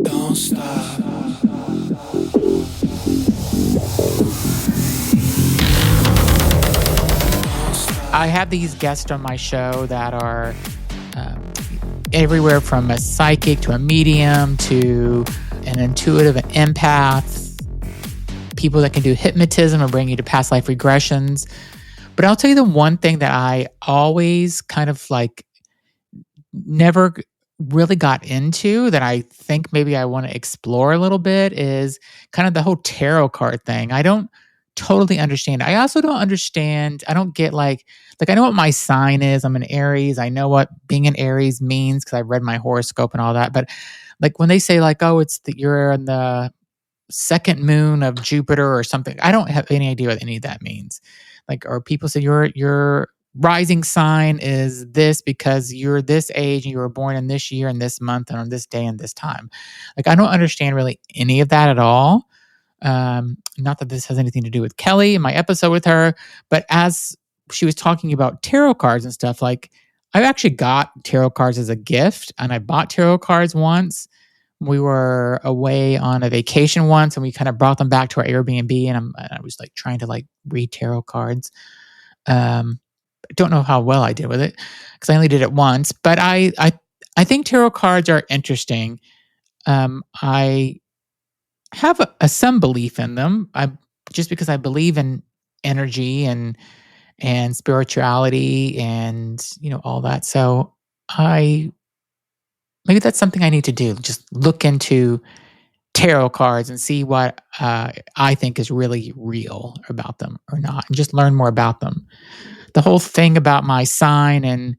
Don't stop. I have these guests on my show that are everywhere from a psychic to a medium to an intuitive, an empath, people that can do hypnotism and bring you to past life regressions. But I'll tell you the one thing that I always kind of like never really got into that I think maybe I want to explore a little bit is kind of the whole tarot card thing. I don't totally understand. I also don't understand. I don't get like I know what my sign is. I'm an Aries. I know what being an Aries means because I read my horoscope and all that. But like when they say like, oh, you're in the second moon of Jupiter or something, I don't have any idea what any of that means. Like, or people say your rising sign is this because you're this age and you were born in this year and this month and on this day and this time. Like, I don't understand really any of that at all. Not that this has anything to do with Kelly in my episode with her, but as she was talking about tarot cards and stuff, like I actually got tarot cards as a gift and I bought tarot cards once. We were away on a vacation once and we kind of brought them back to our Airbnb and I was like trying to like read tarot cards. I don't know how well I did with it because I only did it once, but I think tarot cards are interesting. I have some belief in them. Just because I believe in energy and spirituality and all that. So maybe that's something I need to do. Just look into tarot cards and see what I think is really real about them or not, and just learn more about them. The whole thing about my sign and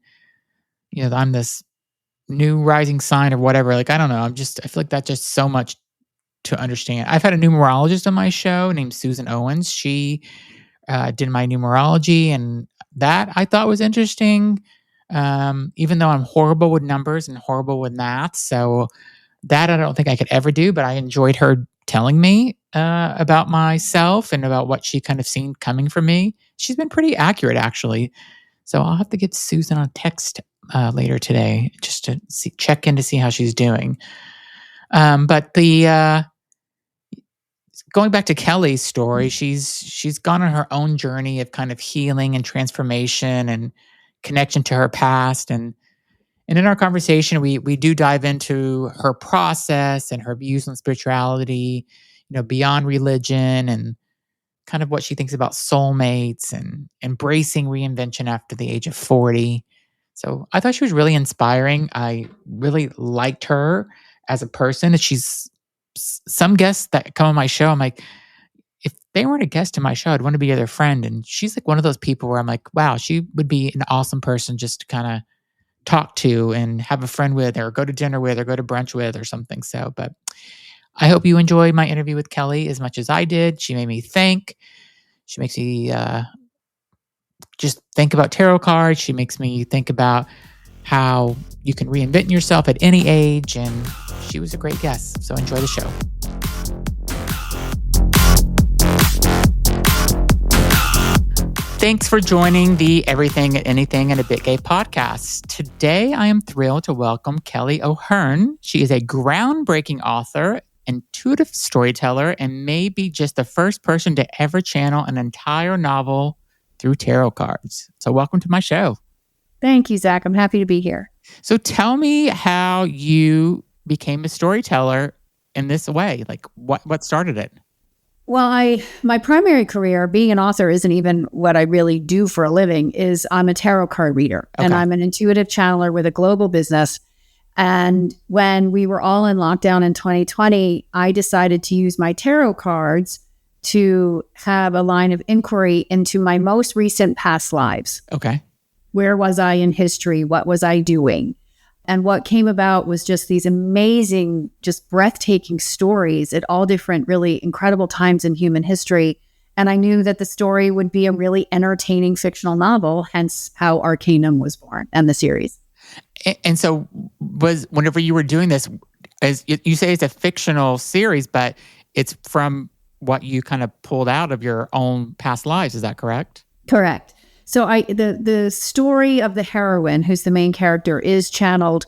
I'm this new rising sign or whatever. Like I don't know. I feel like that's just so much to understand. I've had a numerologist on my show named Susan Owens. She did my numerology, and that I thought was interesting. Even though I'm horrible with numbers and horrible with math, so that I don't think I could ever do. But I enjoyed her telling me about myself and about what she kind of seen coming for me. She's been pretty accurate, actually. So I'll have to get Susan on text later today just to check in to see how she's doing. But going back to Kelly's story, she's gone on her own journey of kind of healing and transformation and connection to her past. And in our conversation, we do dive into her process and her views on spirituality, beyond religion, and kind of what she thinks about soulmates and embracing reinvention after the age of 40. So I thought she was really inspiring. I really liked her as a person. She's some guests that come on my show, I'm like, if they weren't a guest to my show, I'd want to be their friend. And she's like one of those people where I'm like, wow, she would be an awesome person just to kind of talk to and have a friend with, or go to dinner with, or go to brunch with, or something. So, but I hope you enjoyed my interview with Kelly as much as I did. She made me think. She makes me just think about tarot cards. She makes me think about how you can reinvent yourself at any age, and she was a great guest. So enjoy the show. Thanks for joining the Everything and Anything and a Bit Gay podcast. Today, I am thrilled to welcome Kelly O'Hearn. She is a groundbreaking author, intuitive storyteller, and may be just the first person to ever channel an entire novel through tarot cards. So welcome to my show. Thank you, Zach. I'm happy to be here. So tell me how you became a storyteller in this way. Like what started it? Well, my primary career, being an author, isn't even what I really do for a living. I'm a tarot card reader, and I'm an intuitive channeler with a global business. And when we were all in lockdown in 2020, I decided to use my tarot cards to have a line of inquiry into my most recent past lives. Okay. Where was I in history? What was I doing? And what came about was just these amazing, just breathtaking stories at all different, really incredible times in human history. And I knew that the story would be a really entertaining fictional novel, hence how Arcanum was born and the series. And so whenever you were doing this, as you say it's a fictional series, but it's from what you kind of pulled out of your own past lives. Is that correct? Correct. So the story of the heroine, who's the main character, is channeled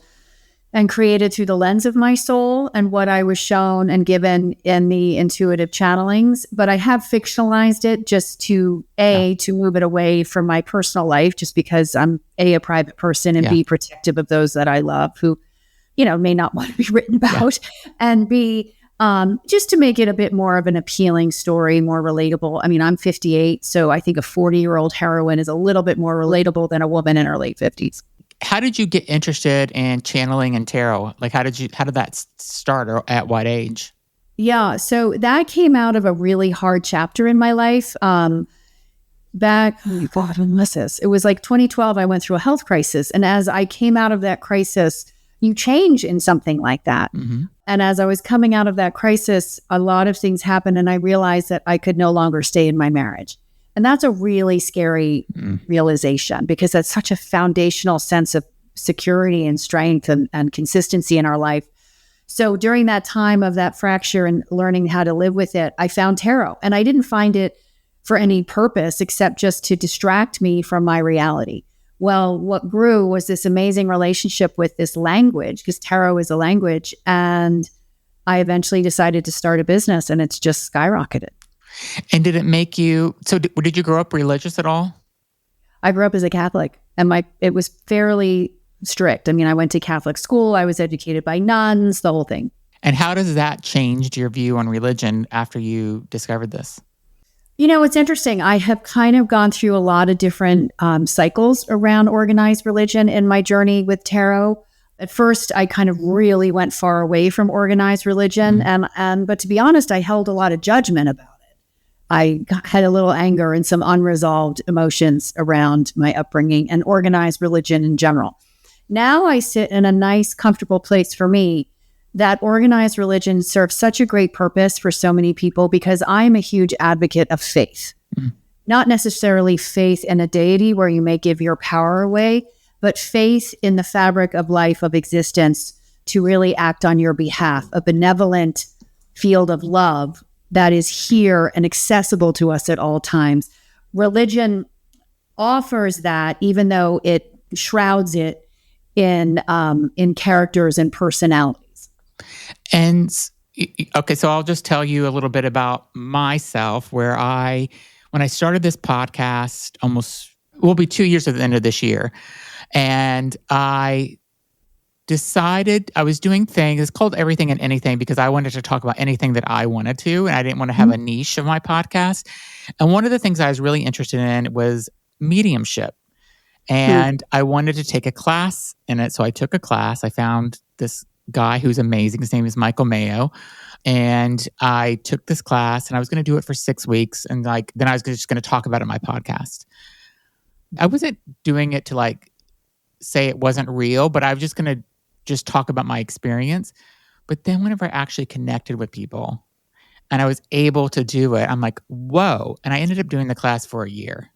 and created through the lens of my soul and what I was shown and given in the intuitive channelings. But I have fictionalized it just to to move it away from my personal life, just because I'm a private person, and B, protective of those that I love who, may not want to be written about, and B, just to make it a bit more of an appealing story, more relatable. I mean, I'm 58, so I think a 40-year-old heroine is a little bit more relatable than a woman in her late 50s. How did you get interested in channeling and tarot? Like, how did that start, or at what age? Yeah, so that came out of a really hard chapter in my life. Back, when was this? It was like 2012, I went through a health crisis. And as I came out of that crisis, you change in something like that. Mm-hmm. And as I was coming out of that crisis, a lot of things happened, and I realized that I could no longer stay in my marriage. And that's a really scary realization, because that's such a foundational sense of security and strength and consistency in our life. So during that time of that fracture and learning how to live with it, I found tarot. And I didn't find it for any purpose except just to distract me from my reality. Well, what grew was this amazing relationship with this language, because tarot is a language. And I eventually decided to start a business, and it's just skyrocketed. And did it make you, so did you grow up religious at all? I grew up as a Catholic, and it was fairly strict. I mean, I went to Catholic school. I was educated by nuns, the whole thing. And how does that change your view on religion after you discovered this? It's interesting. I have kind of gone through a lot of different cycles around organized religion in my journey with tarot. At first, I kind of really went far away from organized religion. But to be honest, I held a lot of judgment about it. I had a little anger and some unresolved emotions around my upbringing and organized religion in general. Now I sit in a nice, comfortable place for me that organized religion serves such a great purpose for so many people, because I'm a huge advocate of faith. Not necessarily faith in a deity where you may give your power away, but faith in the fabric of life, of existence, to really act on your behalf, a benevolent field of love that is here and accessible to us at all times. Religion offers that, even though it shrouds it in characters and personalities. And okay, so I'll just tell you a little bit about myself, where when I started this podcast, will be 2 years at the end of this year. And I decided I was doing things, it's called Everything and Anything, because I wanted to talk about anything that I wanted to, and I didn't want to have a niche of my podcast. And one of the things I was really interested in was mediumship. And I wanted to take a class in it. So I took a class. I found this guy who's amazing. His name is Michael Mayo. And I took this class, and I was going to do it for 6 weeks. And then I was just going to talk about it in my podcast. I wasn't doing it to say it wasn't real, but I was just going to just talk about my experience. But then whenever I actually connected with people and I was able to do it, I'm like, whoa. And I ended up doing the class for a year.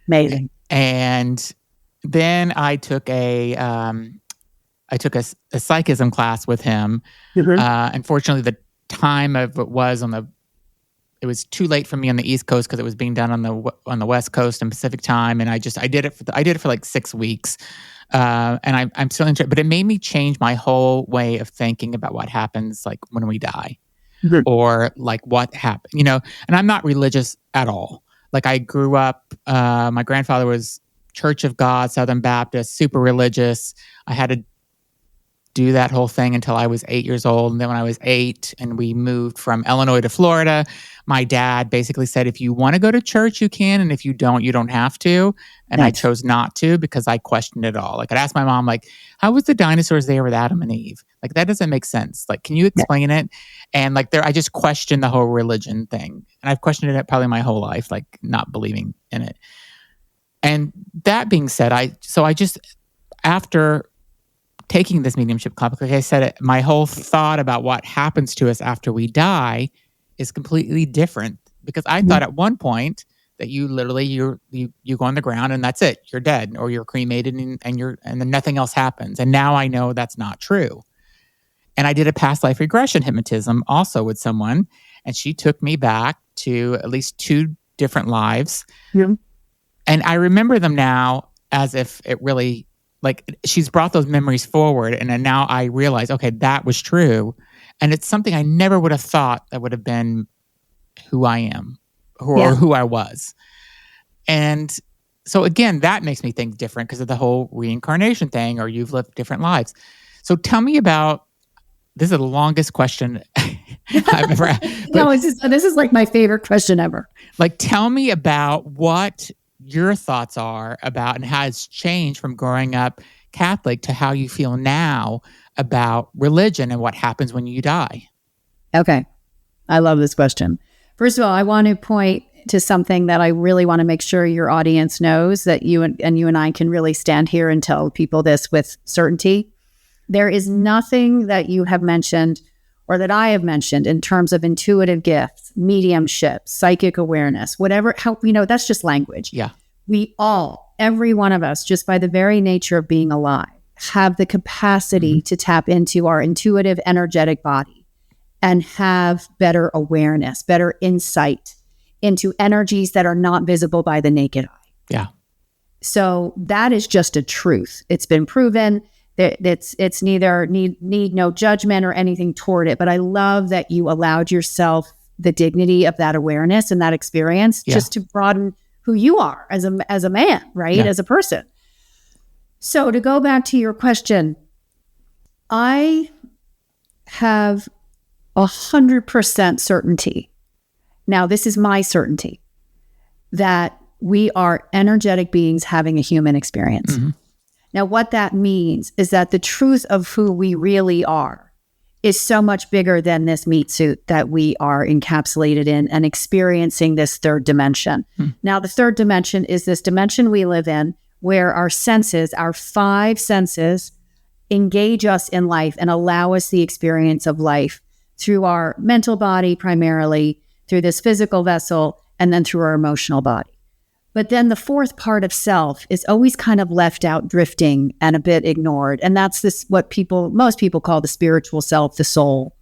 Amazing. And then I took a psychism class with him. Unfortunately, the time of it was too late for me on the East Coast, because it was being done on the West Coast and Pacific time. And I did it for like 6 weeks. And I'm still interested, but it made me change my whole way of thinking about what happens when we die, or what happened, and I'm not religious at all. I grew up, my grandfather was Church of God, Southern Baptist, super religious. I had to do that whole thing until I was 8 years old. And then when I was 8 and we moved from Illinois to Florida, my dad basically said, if you want to go to church, you can. And if you don't, you don't have to. And I chose not to, because I questioned it all. I'd ask my mom, how was the dinosaurs there with Adam and Eve? That doesn't make sense. Can you explain it? And I just questioned the whole religion thing. And I've questioned it probably my whole life, not believing in it. And that being said, after taking this mediumship class, like I said, my whole thought about what happens to us after we die is completely different. Because I thought at one point that you literally you go on the ground and that's it, you're dead, or you're cremated and then nothing else happens. And now I know that's not true. And I did a past life regression hypnotism also with someone, and she took me back to at least 2 different lives. And I remember them now as if it really like she's brought those memories forward. And then now I realize, okay, that was true. And it's something I never would have thought that would have been who I am or who I was. And so again, that makes me think different because of the whole reincarnation thing, or you've lived different lives. So tell me about, this is the longest question I've ever asked. No, this is like my favorite question ever. Like, tell me about what your thoughts are about and how it's changed from growing up Catholic to how you feel now about religion and what happens when you die. Okay. I love this question. First of all, I want to point to something that I really want to make sure your audience knows, that you and I can really stand here and tell people this with certainty. There is nothing that you have mentioned or that I have mentioned in terms of intuitive gifts, mediumship, psychic awareness, whatever, that's just language. Yeah. We all, every one of us, just by the very nature of being alive, have the capacity to tap into our intuitive, energetic body and have better awareness, better insight into energies that are not visible by the naked eye. Yeah. So that is just a truth. It's been proven. It's neither need no judgment or anything toward it. But I love that you allowed yourself the dignity of that awareness and that experience just to broaden who you are as a man, right? As a person. So to go back to your question, I have 100% certainty. Now, this is my certainty that we are energetic beings having a human experience. Mm-hmm. Now, what that means is that the truth of who we really are is so much bigger than this meat suit that we are encapsulated in and experiencing this third dimension. Now, the third dimension is this dimension we live in where our senses, our 5 senses, engage us in life and allow us the experience of life through our mental body primarily, through this physical vessel, and then through our emotional body. But then the fourth part of self is always kind of left out, drifting and a bit ignored. And that's what most people call the spiritual self, the soul.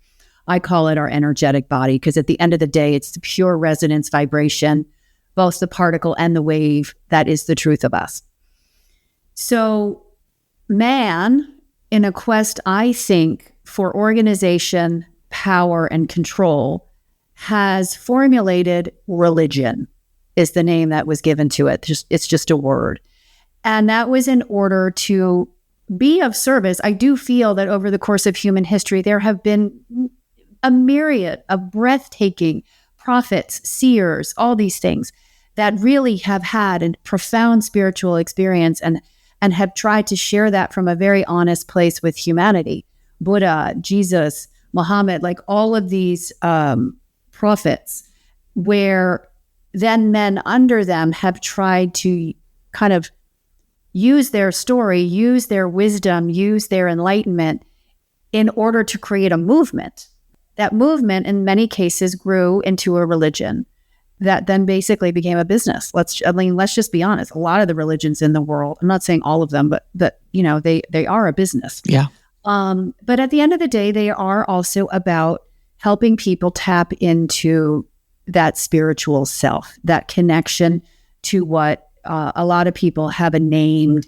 I call it our energetic body because at the end of the day, it's the pure resonance vibration, both the particle and the wave, that is the truth of us. So man, in a quest, I think, for organization, power, and control, has formulated religion. Is the name that was given to it. It's just a word. And that was in order to be of service. I do feel that over the course of human history, there have been a myriad of breathtaking prophets, seers, all these things that really have had a profound spiritual experience and have tried to share that from a very honest place with humanity. Buddha, Jesus, Muhammad, like all of these prophets, where then men under them have tried to kind of use their story, use their wisdom, use their enlightenment in order to create a movement. That movement, in many cases, grew into a religion that then basically became a business. Let's just be honest. A lot of the religions in the world, I'm not saying all of them, but they are a business. Yeah. But at the end of the day, they are also about helping people tap into that spiritual self, that connection to what a lot of people have a named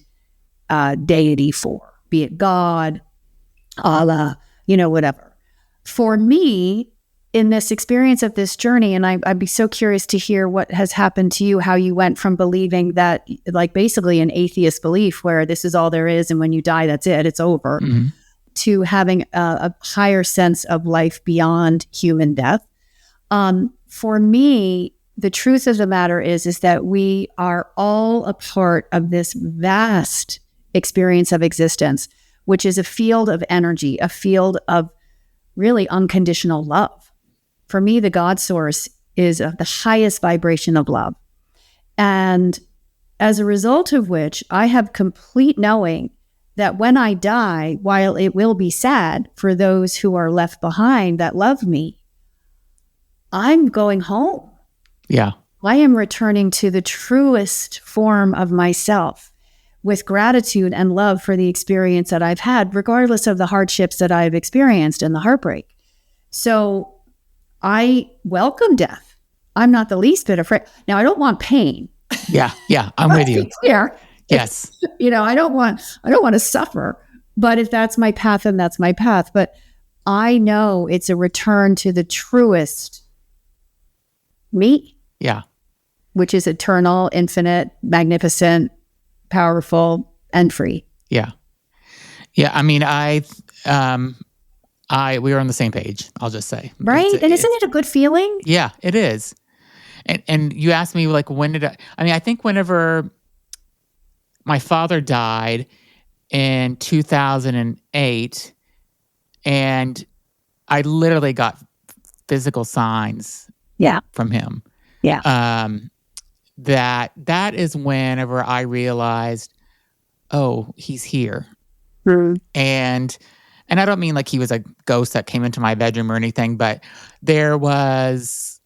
deity for, be it God, Allah, whatever. For me, in this experience of this journey, and I'd be so curious to hear what has happened to you, how you went from believing that, like basically an atheist belief where this is all there is and when you die, that's it, it's over, to having a higher sense of life beyond human death. For me, the truth of the matter is that we are all a part of this vast experience of existence, which is a field of energy, a field of really unconditional love. For me, the God source is the highest vibration of love. And as a result of which, I have complete knowing that when I die, while it will be sad for those who are left behind that love me, I'm going home. Yeah. I am returning to the truest form of myself with gratitude and love for the experience that I've had, regardless of the hardships that I've experienced and the heartbreak. So I welcome death. I'm not the least bit afraid. Now, I don't want pain. Yeah. I'm with you. Clear. Yes. I don't want to suffer, but if that's my path, then that's my path. But I know it's a return to the truest me. Yeah. Which is eternal, infinite, magnificent, powerful, and free. Yeah. Yeah. I mean, we were on the same page, I'll just say. Right? And isn't it a good feeling? Yeah, it is. And you asked me, like, when did I think whenever my father died in 2008, and I literally got physical signs from him. Yeah. That is whenever I realized, oh, he's here. Mm. And I don't mean like he was a ghost that came into my bedroom or anything, but there was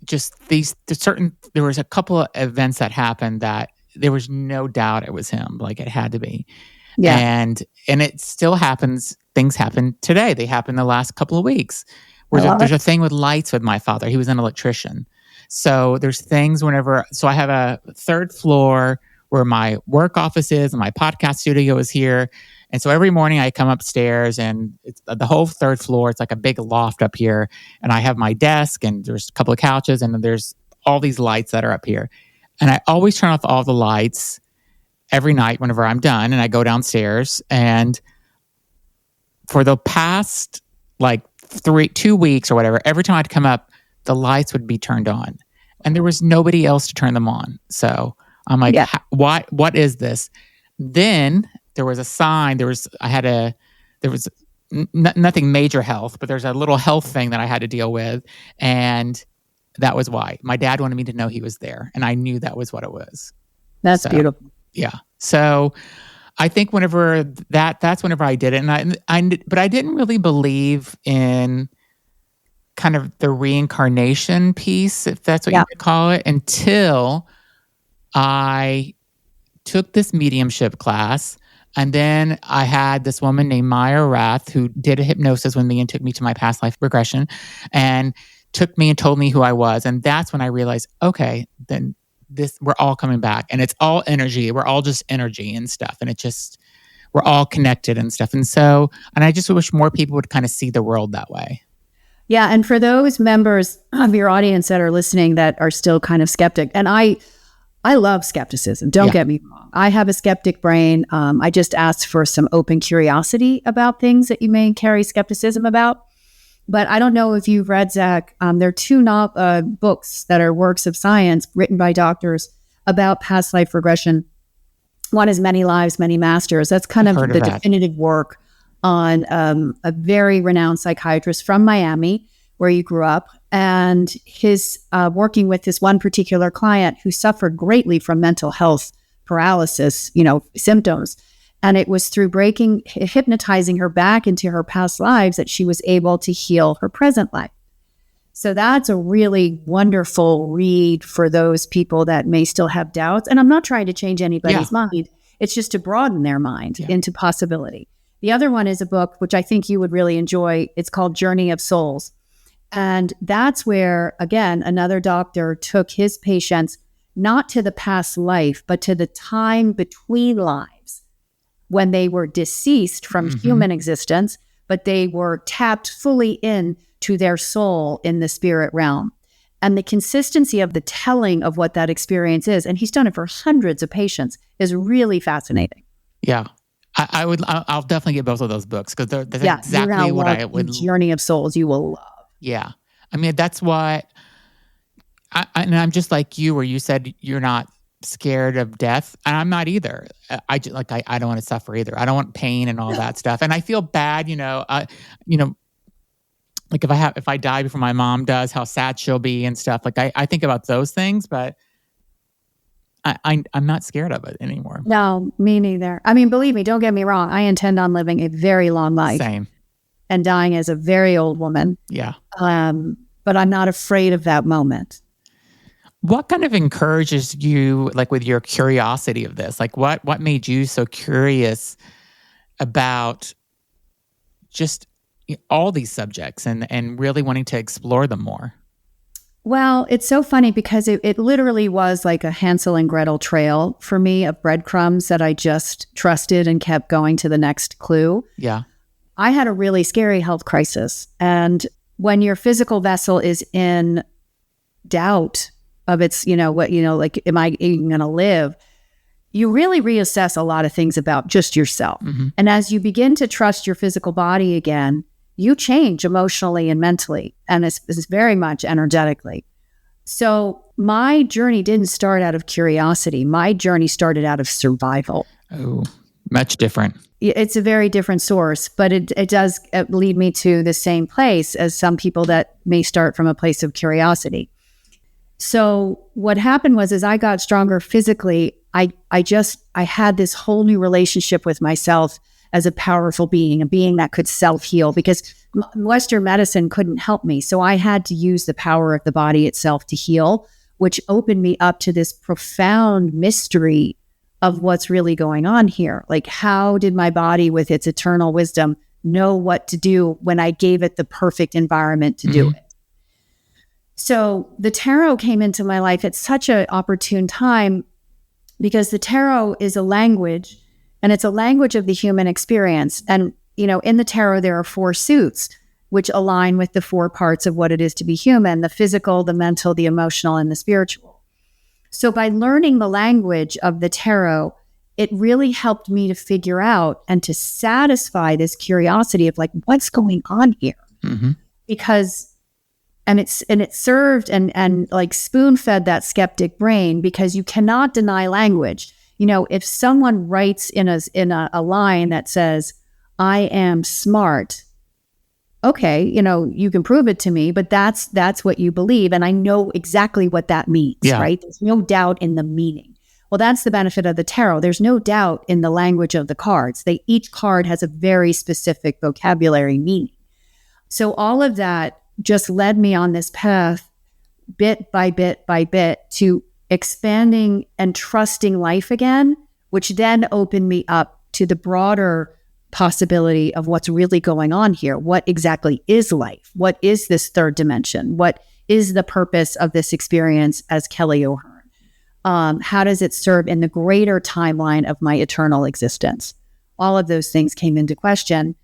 just there was a couple of events that happened that there was no doubt it was him. Like, it had to be. Yeah. And it still happens. Things happen today. They happened the last couple of weeks. There's a thing with lights with my father. He was an electrician. So there's things so I have a third floor where my work office is and my podcast studio is here. And so every morning I come upstairs, and it's the whole third floor. It's like a big loft up here. And I have my desk, and there's a couple of couches, and then there's all these lights that are up here. And I always turn off all the lights every night whenever I'm done. And I go downstairs, and for the past like 2 weeks or whatever, every time I'd come up, the lights would be turned on, and there was nobody else to turn them on. I'm like, what is this? Then there was a sign. There was nothing major health, but there's a little health thing that I had to deal with. And that was why my dad wanted me to know he was there. And I knew that was what it was. That's beautiful. Yeah. So I think that's whenever I did it. But I didn't really believe in kind of the reincarnation piece, if that's what you could call it, until I took this mediumship class. And then I had this woman named Major Arcana who did a hypnosis with me and took me to my past life regression and took me and told me who I was. And that's when I realized, okay, then we're all coming back, and it's all energy. We're all just energy and stuff. And we're all connected and stuff. And I just wish more people would kind of see the world that way. Yeah. And for those members of your audience that are listening that are still kind of skeptic, and I love skepticism. Don't get me wrong. I have a skeptic brain. I just asked for some open curiosity about things that you may carry skepticism about. But I don't know if you've read, Zach. There are two books that are works of science written by doctors about past life regression. One is Many Lives, Many Masters. That's kind of the definitive work on a very renowned psychiatrist from Miami, where you grew up, and his working with this one particular client who suffered greatly from mental health paralysis, symptoms. And it was through hypnotizing her back into her past lives that she was able to heal her present life. So that's a really wonderful read for those people that may still have doubts. And I'm not trying to change anybody's mind. It's just to broaden their mind into possibility. The other one is a book, which I think you would really enjoy. It's called Journey of Souls. And that's where, again, another doctor took his patients not to the past life, but to the time between lives when they were deceased from human existence, but they were tapped fully in to their soul in the spirit realm. And the consistency of the telling of what that experience is, and he's done it for hundreds of patients, is really fascinating. Yeah. I'll definitely get both of those books, because that's exactly what I would. Journey of Souls, you will love. Yeah. I mean, that's what, and I'm just like you, where you said you're not scared of death, and I'm not either. I don't want to suffer either. I don't want pain and all that stuff. And I feel bad, like if I die before my mom does, how sad she'll be and stuff. Like I think about those things, but I'm not scared of it anymore. No, me neither. I mean, believe me, don't get me wrong. I intend on living a very long life. Same. And dying as a very old woman. Yeah. But I'm not afraid of that moment. What kind of encourages you, like, with your curiosity of this? Like, what made you so curious about just all these subjects and really wanting to explore them more? Well, it's so funny because it literally was like a Hansel and Gretel trail for me of breadcrumbs that I just trusted and kept going to the next clue. Yeah. I had a really scary health crisis. And when your physical vessel is in doubt of its, like, am I even going to live? You really reassess a lot of things about just yourself. Mm-hmm. And as you begin to trust your physical body again, you change emotionally and mentally, and it's very much energetically. So my journey didn't start out of curiosity. My journey started out of survival. Oh, much different. It's a very different source, but it does lead me to the same place as some people that may start from a place of curiosity. So what happened was, as I got stronger physically, I had this whole new relationship with myself as a powerful being, a being that could self-heal, because Western medicine couldn't help me. So I had to use the power of the body itself to heal, which opened me up to this profound mystery of what's really going on here. Like, how did my body with its eternal wisdom know what to do when I gave it the perfect environment to do it? So the tarot came into my life at such an opportune time, because the tarot is a language, and it's a language of the human experience. And, in the tarot, there are 4 suits, which align with the 4 parts of what it is to be human: the physical, the mental, the emotional, and the spiritual. So by learning the language of the tarot, it really helped me to figure out and to satisfy this curiosity of, like, what's going on here? Mm-hmm. Because it served and like spoon-fed that skeptic brain, because you cannot deny language. If someone writes in a line that says, "I am smart," okay, you can prove it to me, but that's what you believe, and I know exactly what that means, right? There's no doubt in the meaning. Well, that's the benefit of the tarot. There's no doubt in the language of the cards. Each card has a very specific vocabulary meaning. So all of that just led me on this path, bit by bit by bit, to expanding and trusting life again, which then opened me up to the broader possibility of what's really going on here. What exactly is life? What is this third dimension? What is the purpose of this experience as Kelly O'Hearn? How does it serve in the greater timeline of my eternal existence? All of those things came into question.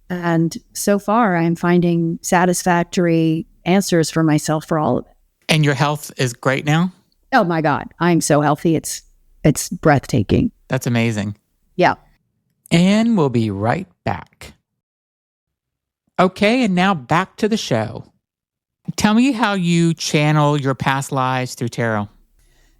And so far, I'm finding satisfactory answers for myself for all of it. And your health is great now? Oh my God, I'm so healthy. It's breathtaking. That's amazing. Yeah. And we'll be right back. Okay, and now back to the show. Tell me how you channel your past lives through tarot.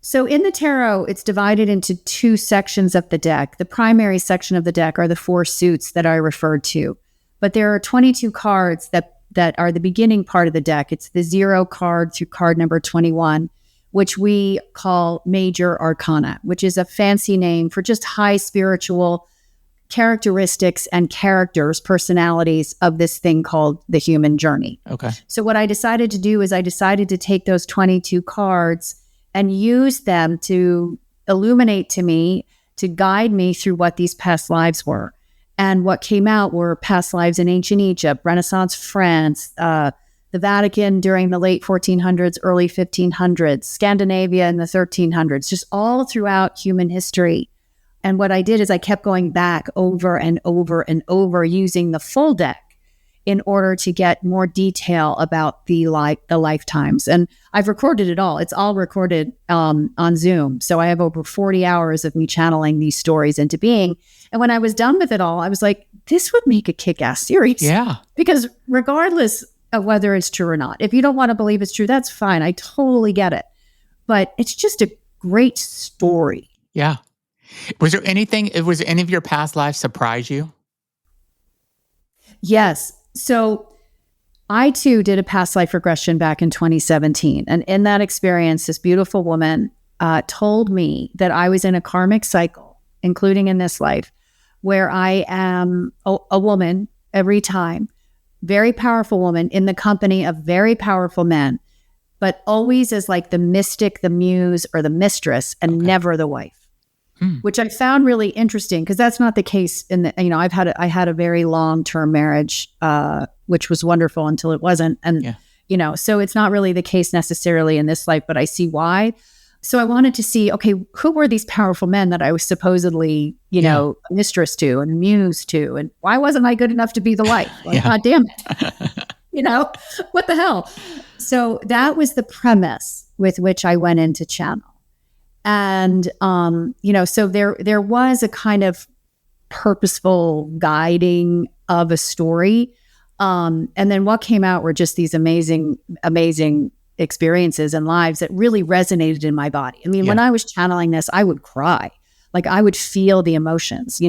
So in the tarot, it's divided into 2 sections of the deck. The primary section of the deck are the 4 suits that I referred to. But there are 22 cards that are the beginning part of the deck. It's the 0 card through card number 21, which we call Major Arcana, which is a fancy name for just high spiritual characteristics and characters, personalities of this thing called the human journey. Okay. So what I decided to do is I decided to take those 22 cards and use them to illuminate to me, to guide me through what these past lives were. And what came out were past lives in ancient Egypt, Renaissance France, the Vatican during the late 1400s, early 1500s, Scandinavia in the 1300s, just all throughout human history. And what I did is I kept going back over and over and over using the full deck in order to get more detail about the lifetimes. And I've recorded it all. It's all recorded on Zoom. So I have over 40 hours of me channeling these stories into being. And when I was done with it all, I was like, this would make a kick-ass series. Yeah. Because regardless of whether it's true or not, if you don't want to believe it's true, that's fine. I totally get it. But it's just a great story. Yeah. Was there any of your past lives surprise you? Yes. So I too did a past life regression back in 2017. And in that experience, this beautiful woman told me that I was in a karmic cycle, including in this life, where I am a woman every time, very powerful woman in the company of very powerful men, but always as like the mystic, the muse, or the mistress, and never the wife. Which I found really interesting, because that's not the case in the, I had a very long-term marriage, which was wonderful until it wasn't. And, So it's not really the case necessarily in this life, but I see why. So I wanted to see, okay, who were these powerful men that I was supposedly, a mistress to and muse to? And why wasn't I good enough to be the wife? Like, God damn it. What the hell? So that was the premise with which I went into channel. And, so there was a kind of purposeful guiding of a story. And then what came out were just these amazing, amazing experiences and lives that really resonated in my body. I mean, when I was channeling this, I would cry. Like I would feel the emotions.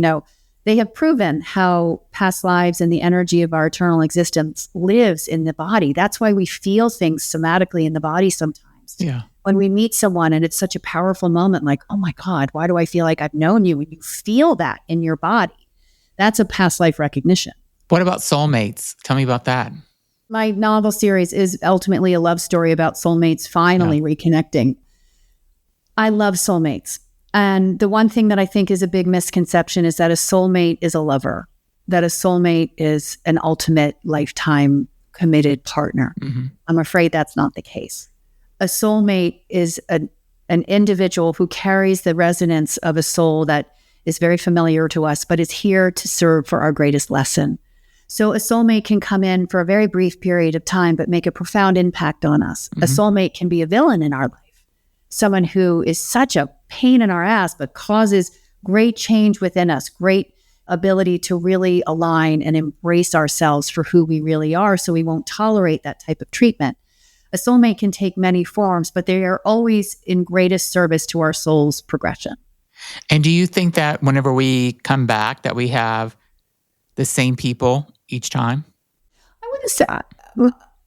They have proven how past lives and the energy of our eternal existence lives in the body. That's why we feel things somatically in the body sometimes. Yeah. When we meet someone and it's such a powerful moment, like, oh my God, why do I feel like I've known you? And you feel that in your body. That's a past life recognition. What about soulmates? Tell me about that. My novel series is ultimately a love story about soulmates finally reconnecting. I love soulmates. And the one thing that I think is a big misconception is that a soulmate is a lover, that a soulmate is an ultimate lifetime committed partner. Mm-hmm. I'm afraid that's not the case. A soulmate is an individual who carries the resonance of a soul that is very familiar to us, but is here to serve for our greatest lesson. So a soulmate can come in for a very brief period of time, but make a profound impact on us. Mm-hmm. A soulmate can be a villain in our life, someone who is such a pain in our ass, but causes great change within us, great ability to really align and embrace ourselves for who we really are, so we won't tolerate that type of treatment. A soulmate can take many forms, but they are always in greatest service to our soul's progression. And do you think that whenever we come back, that we have the same people each time? I wouldn't say,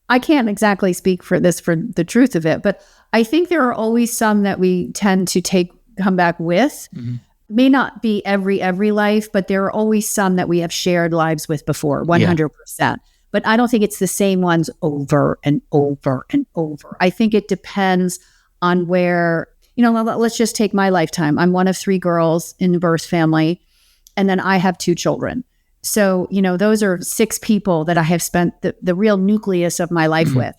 I can't exactly speak for the truth of it, but I think there are always some that we tend to come back with. Mm-hmm. May not be every life, but there are always some that we have shared lives with before, 100%. Yeah. But I don't think it's the same ones over and over and over. I think it depends on where, let's just take my lifetime. I'm one of 3 girls in a birth family, and then I have 2 children. So, those are 6 people that I have spent the real nucleus of my life with.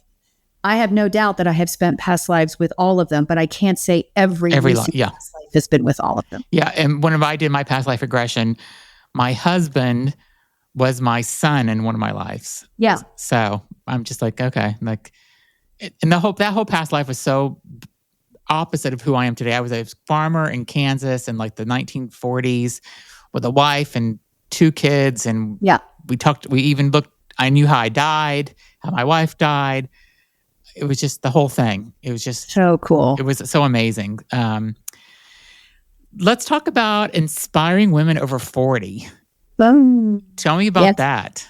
I have no doubt that I have spent past lives with all of them, but I can't say every past life has been with all of them. Yeah. And whenever I did my past life regression, my husband was my son in one of my lives. Yeah. So I'm just like, okay. And that whole past life was so opposite of who I am today. I was a farmer in Kansas in like the 1940s with a wife and 2 kids. And we even looked, I knew how I died, how my wife died. It was just the whole thing. It was just so cool. It was so amazing. Let's talk about inspiring women over 40. Tell me about that.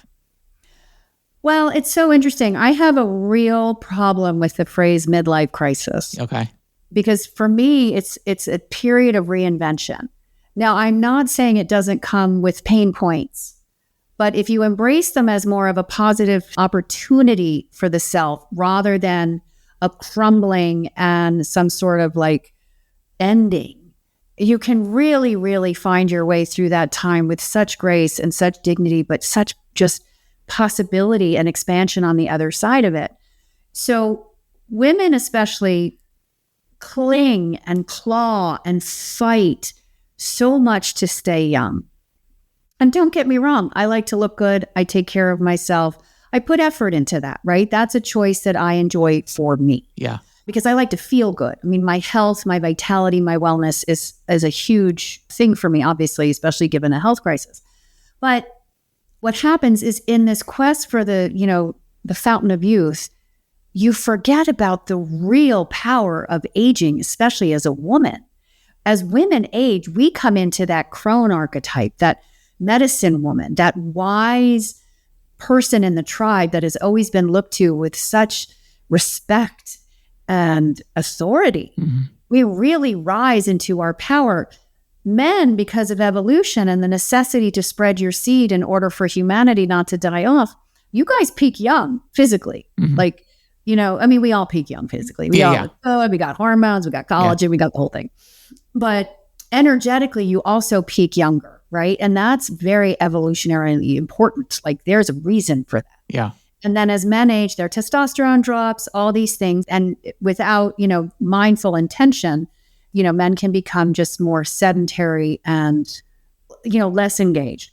Well, it's so interesting. I have a real problem with the phrase midlife crisis. Okay. Because for me, it's a period of reinvention. Now, I'm not saying it doesn't come with pain points, but if you embrace them as more of a positive opportunity for the self rather than a crumbling and some sort of like ending, you can really, really find your way through that time with such grace and such dignity, but such just possibility and expansion on the other side of it. So women especially cling and claw and fight so much to stay young. And don't get me wrong, I like to look good. I take care of myself. I put effort into that, right? That's a choice that I enjoy for me. Yeah. Because I like to feel good. I mean, my health, my vitality, my wellness is a huge thing for me, obviously, especially given a health crisis. But what happens is in this quest for the fountain of youth, you forget about the real power of aging, especially as a woman. As women age, we come into that crone archetype, that medicine woman, that wise person in the tribe that has always been looked to with such respect and authority. Mm-hmm. We really rise into our power. Men, because of evolution and the necessity to spread your seed in order for humanity not to die off, you guys peak young physically. Mm-hmm. We all peak young physically. We got hormones, we got collagen, we got the whole thing. But energetically, you also peak younger, right? And that's very evolutionarily important. Like there's a reason for that. Yeah. And then as men age, their testosterone drops, all these things. And without, mindful intention, men can become just more sedentary and, less engaged.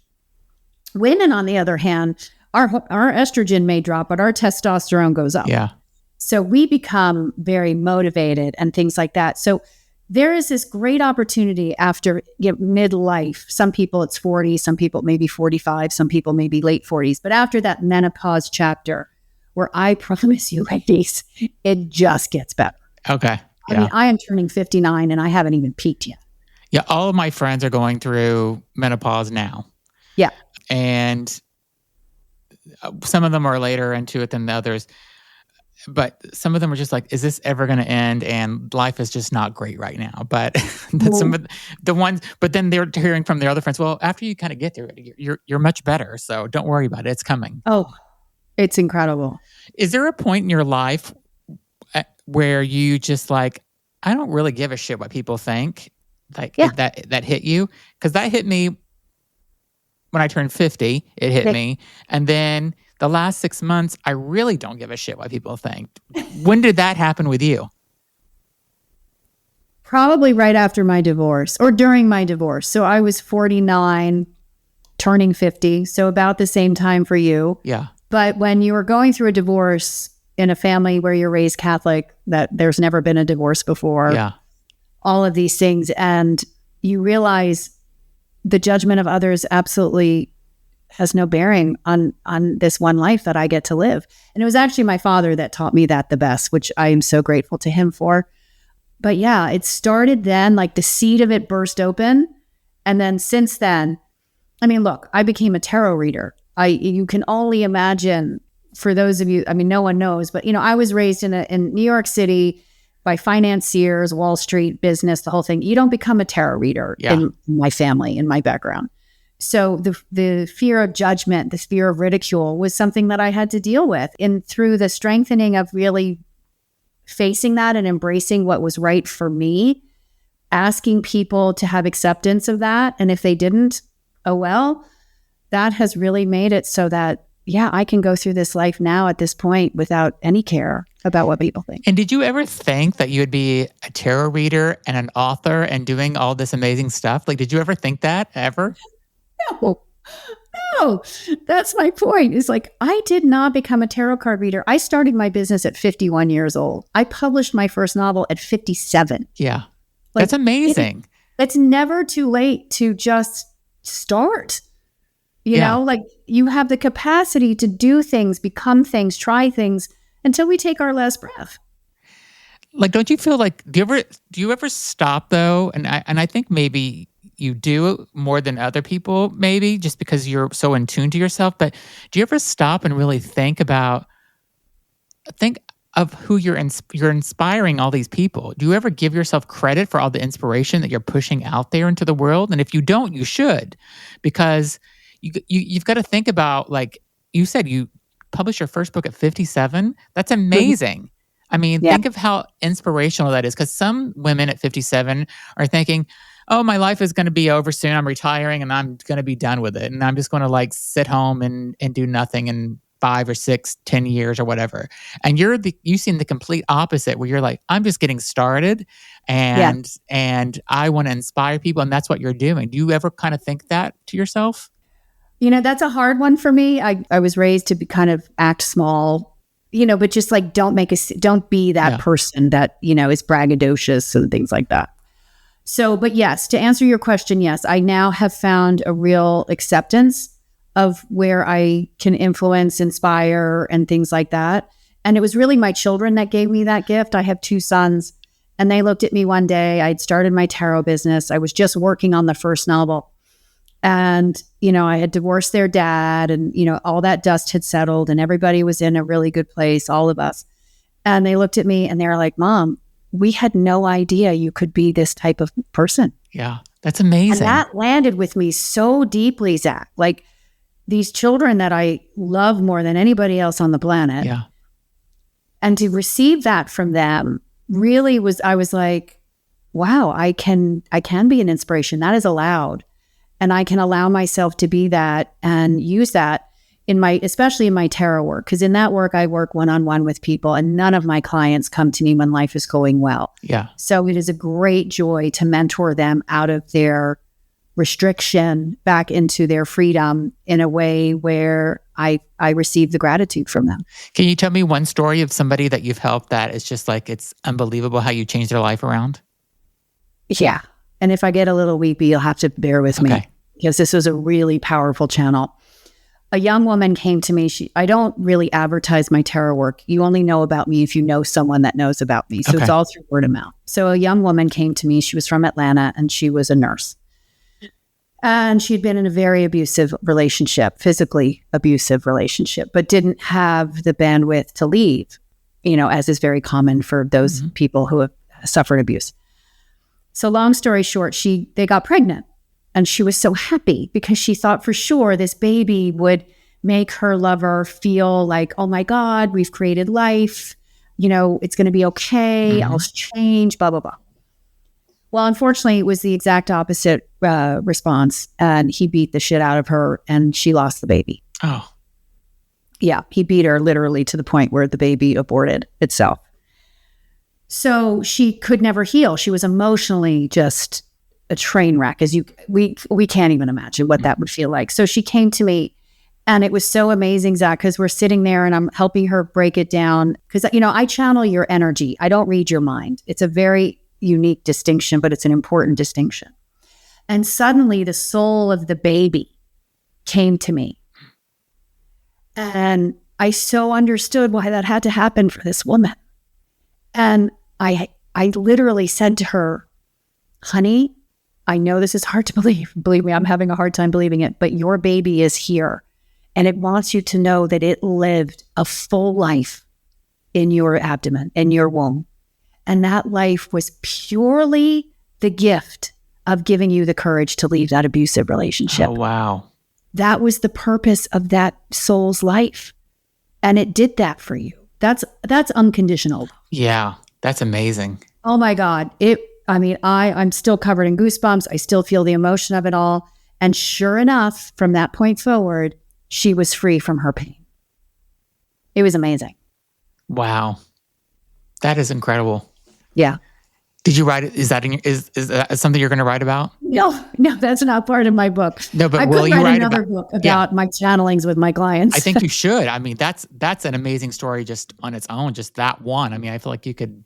Women, on the other hand, our estrogen may drop, but our testosterone goes up. Yeah. So we become very motivated and things like that. So there is this great opportunity after midlife. Some people it's 40, some people maybe 45, some people maybe late 40s. But after that menopause chapter, where I promise you, ladies, it just gets better. Okay. I mean, I am turning 59 and I haven't even peaked yet. Yeah. All of my friends are going through menopause now. Yeah. And some of them are later into it than the others. But some of them are just like, is this ever going to end? And life is just not great right now. But some of the ones, but then they're hearing from their other friends, well, after you kind of get there, you're much better. So don't worry about it. It's coming. Oh, it's incredible. Is there a point in your life where you just like, I don't really give a shit what people think? Like that hit you? Because that hit me when I turned 50. It hit me. And then the last 6 months, I really don't give a shit what people think. When did that happen with you? Probably right after my divorce or during my divorce. So I was 49, turning 50. So about the same time for you. Yeah. But when you were going through a divorce in a family where you're raised Catholic, that there's never been a divorce before. Yeah. All of these things. And you realize the judgment of others absolutely has no bearing on this one life that I get to live. And it was actually my father that taught me that the best, which I am so grateful to him for. But yeah, it started then, like the seed of it burst open. And then since then, I mean, look, I became a tarot reader. You can only imagine, for those of you, I mean, no one knows, but I was raised in New York City by financiers, Wall Street business, the whole thing. You don't become a tarot reader in my family, in my background. So the fear of judgment, the fear of ridicule was something that I had to deal with. And through the strengthening of really facing that and embracing what was right for me, asking people to have acceptance of that. And if they didn't, oh well, that has really made it so that, I can go through this life now at this point without any care about what people think. And did you ever think that you would be a tarot reader and an author and doing all this amazing stuff? Like, did you ever think that ever? No, that's my point. It's like, I did not become a tarot card reader. I started my business at 51 years old. I published my first novel at 57. Yeah. That's amazing. It's never too late to just start. You know, like you have the capacity to do things, become things, try things until we take our last breath. Like, don't you feel like, do you ever stop though? And I think maybe you do more than other people, maybe just because you're so in tune to yourself. But do you ever stop and really think of who you're inspiring all these people? Do you ever give yourself credit for all the inspiration that you're pushing out there into the world? And if you don't, you should, because you've got to think about, like you said, you published your first book at 57. That's amazing. I mean, think of how inspirational that is, because some women at 57 are thinking, oh, my life is going to be over soon. I'm retiring and I'm going to be done with it. And I'm just going to like sit home and do nothing in 5 or 6, 10 years or whatever. And you seem the complete opposite, where you're like, I'm just getting started and I want to inspire people. And that's what you're doing. Do you ever kind of think that to yourself? That's a hard one for me. I was raised to kind of act small, but just like, don't be that person that, is braggadocious and things like that. So, but yes, to answer your question, yes, I now have found a real acceptance of where I can influence, inspire, and things like that. And it was really my children that gave me that gift. I have 2 sons, and they looked at me one day. I'd started my tarot business. I was just working on the first novel. And, I had divorced their dad, and, all that dust had settled and everybody was in a really good place, all of us. And they looked at me and they were like, Mom, we had no idea you could be this type of person. Yeah, that's amazing. And that landed with me so deeply, Zach. Like, these children that I love more than anybody else on the planet. Yeah. And to receive that from them really I was like, wow, I can be an inspiration. That is allowed. And I can allow myself to be that and use that. especially in my tarot work, because in that work, I work one-on-one with people and none of my clients come to me when life is going well. Yeah. So it is a great joy to mentor them out of their restriction back into their freedom in a way where I receive the gratitude from them. Can you tell me one story of somebody that you've helped that is just like, it's unbelievable how you changed their life around? Yeah. And if I get a little weepy, you'll have to bear with me because this was a really powerful channel. A young woman came to me. I don't really advertise my tarot work. You only know about me if you know someone that knows about me. So it's all through word of mouth. So a young woman came to me. She was from Atlanta and she was a nurse. And she'd been in a very abusive relationship, physically abusive relationship, but didn't have the bandwidth to leave, as is very common for those people who have suffered abuse. So long story short, they got pregnant. And she was so happy because she thought for sure this baby would make her lover feel like, oh my God, we've created life. It's going to be okay. I'll change, blah, blah, blah. Well, unfortunately, it was the exact opposite response. And he beat the shit out of her and she lost the baby. Oh. Yeah, he beat her literally to the point where the baby aborted itself. So she could never heal. She was emotionally just a train wreck, we can't even imagine what that would feel like. So she came to me and it was so amazing, Zach, because we're sitting there and I'm helping her break it down. Because, I channel your energy. I don't read your mind. It's a very unique distinction, but it's an important distinction. And suddenly the soul of the baby came to me. And I so understood why that had to happen for this woman. And I literally said to her, honey, I know this is hard to believe. Believe me, I'm having a hard time believing it, but your baby is here and it wants you to know that it lived a full life in your abdomen, in your womb. And that life was purely the gift of giving you the courage to leave that abusive relationship. Oh, wow. That was the purpose of that soul's life. And it did that for you. That's unconditional. Yeah, that's amazing. Oh my God. I'm still covered in goosebumps. I still feel the emotion of it all. And sure enough, from that point forward, she was free from her pain. It was amazing. Wow. That is incredible. Yeah. Did you write it? Is that something you're going to write about? No, that's not part of my book. No, but I will could you write another book about my channelings with my clients. I think you should. I mean, that's an amazing story just on its own, just that one. I mean, I feel like you could.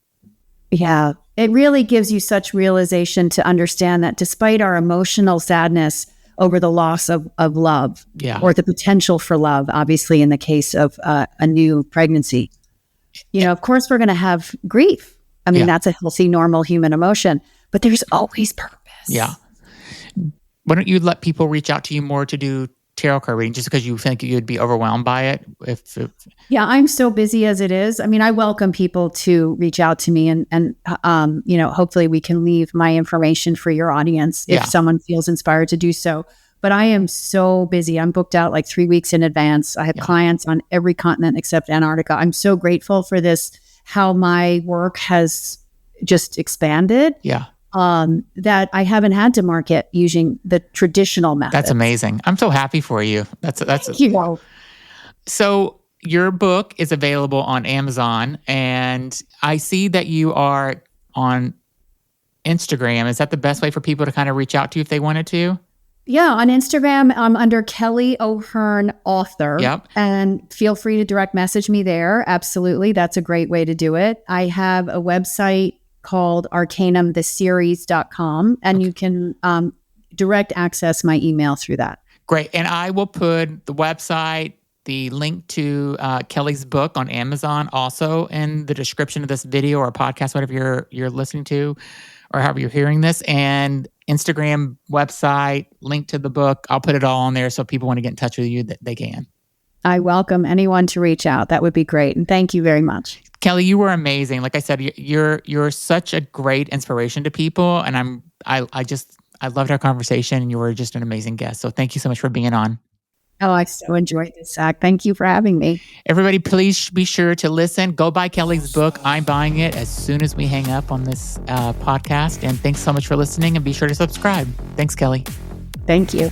Yeah, it really gives you such realization to understand that despite our emotional sadness over the loss of love or the potential for love, obviously in the case of a new pregnancy, of course we're going to have grief. I mean, that's a healthy, normal human emotion, but there's always purpose. Yeah. Why don't you let people reach out to you more to do tarot card reading just because you think you'd be overwhelmed by it? Yeah, I'm so busy as it is. I mean, I welcome people to reach out to me and hopefully we can leave my information for your audience if someone feels inspired to do so. But I am so busy. I'm booked out like 3 weeks in advance. I have clients on every continent except Antarctica. I'm so grateful for this, how my work has just expanded. Yeah. That I haven't had to market using the traditional method. That's amazing. I'm so happy for you. Thank you. So your book is available on Amazon, and I see that you are on Instagram. Is that the best way for people to kind of reach out to you if they wanted to? Yeah, on Instagram, I'm under Kelly O'Hearn Author. Yep. And feel free to direct message me there. Absolutely. That's a great way to do it. I have a website called arcanumtheseries.com, and you can direct access my email through that. Great. And I will put the website, the link to Kelly's book on Amazon also in the description of this video or podcast, whatever you're listening to or however you're hearing this, and Instagram, website, link to the book. I'll put it all on there so if people want to get in touch with you, that they can. I welcome anyone to reach out. That would be great. And thank you very much. Kelly, you were amazing. Like I said, you're such a great inspiration to people. And I loved our conversation, and you were just an amazing guest. So thank you so much for being on. Oh, I so enjoyed this, Zach. Thank you for having me. Everybody, please be sure to listen. Go buy Kelly's book. I'm buying it as soon as we hang up on this podcast. And thanks so much for listening, and be sure to subscribe. Thanks, Kelly. Thank you.